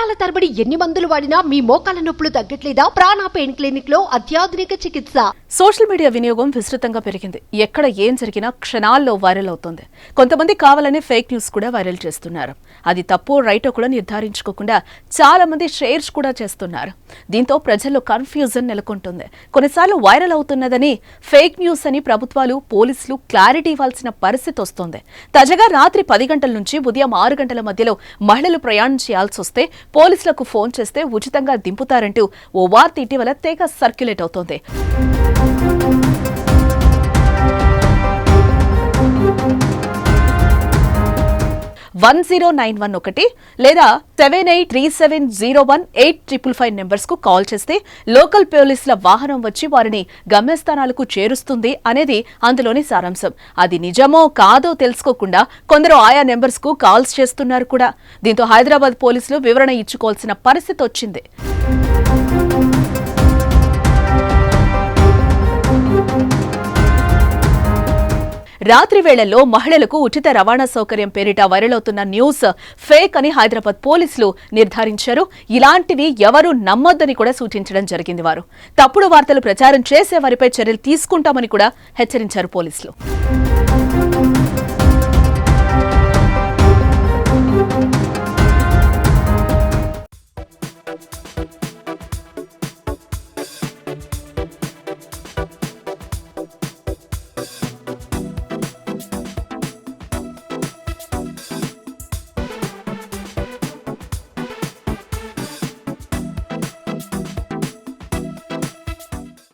నెలల తరబడి ఎన్ని మందులు వాడినా మీ మోకాల నొప్పులు తగ్గట్లేదా? ప్రాణ పెయిన్ క్లినిక్ లో అత్యాధునిక చికిత్స. సోషల్ మీడియా వినియోగం విస్తృతంగా పెరిగింది. ఎక్కడ ఏం జరిగినా క్షణాల్లో వైరల్ అవుతోంది. కొంతమంది కావాలనే ఫేక్ న్యూస్ కూడా వైరల్ చేస్తున్నారు. అది తప్పో రైటో కూడా నిర్ధారించుకోకుండా చాలా మంది షేర్స్ కూడా చేస్తున్నారు. దీంతో ప్రజల్లో కన్ఫ్యూజన్ నెలకొంటుంది. కొన్నిసార్లు వైరల్ అవుతున్నదని ఫేక్ న్యూస్ అని ప్రభుత్వాలు, పోలీసులు క్లారిటీ ఇవ్వాల్సిన పరిస్థితి వస్తోంది. తాజాగా రాత్రి 10 గంటల నుంచి ఉదయం 6 గంటల మధ్యలో మహిళలు ప్రయాణం చేయాల్సి వస్తే పోలీసులకు ఫోన్ చేస్తే ఉచితంగా దింపుతారంటూ ఓ వార్త ఇటీవల తెగ సర్క్యులేట్ అవుతోంది. వన్ 0911 లేదా 7837018555 నెంబర్స్ కు కాల్ చేస్తే లోకల్ పోలీసుల వాహనం వచ్చి వారిని గమ్యస్థానాలకు చేరుస్తుంది అనేది అందులోని సారాంశం. అది నిజమో కాదో తెలుసుకోకుండా కొందరు ఆయా నెంబర్స్ కు కాల్స్ చేస్తున్నారు కూడా. దీంతో హైదరాబాద్ పోలీసులు వివరణ ఇచ్చుకోవాల్సిన పరిస్థితి వచ్చింది. రాత్రి వేళల్లో మహిళలకు ఉచిత రవాణా సౌకర్యం పేరిట వైరల్ అవుతున్న న్యూస్ ఫేక్ అని హైదరాబాద్ పోలీసులు నిర్ధారించారు. ఇలాంటివి ఎవరూ నమ్మొద్దని కూడా సూచించడం జరిగింది. వారు తప్పుడు వార్తలు ప్రచారం చేసే వారిపై చర్యలు తీసుకుంటామని కూడా హెచ్చరించారు పోలీసులు.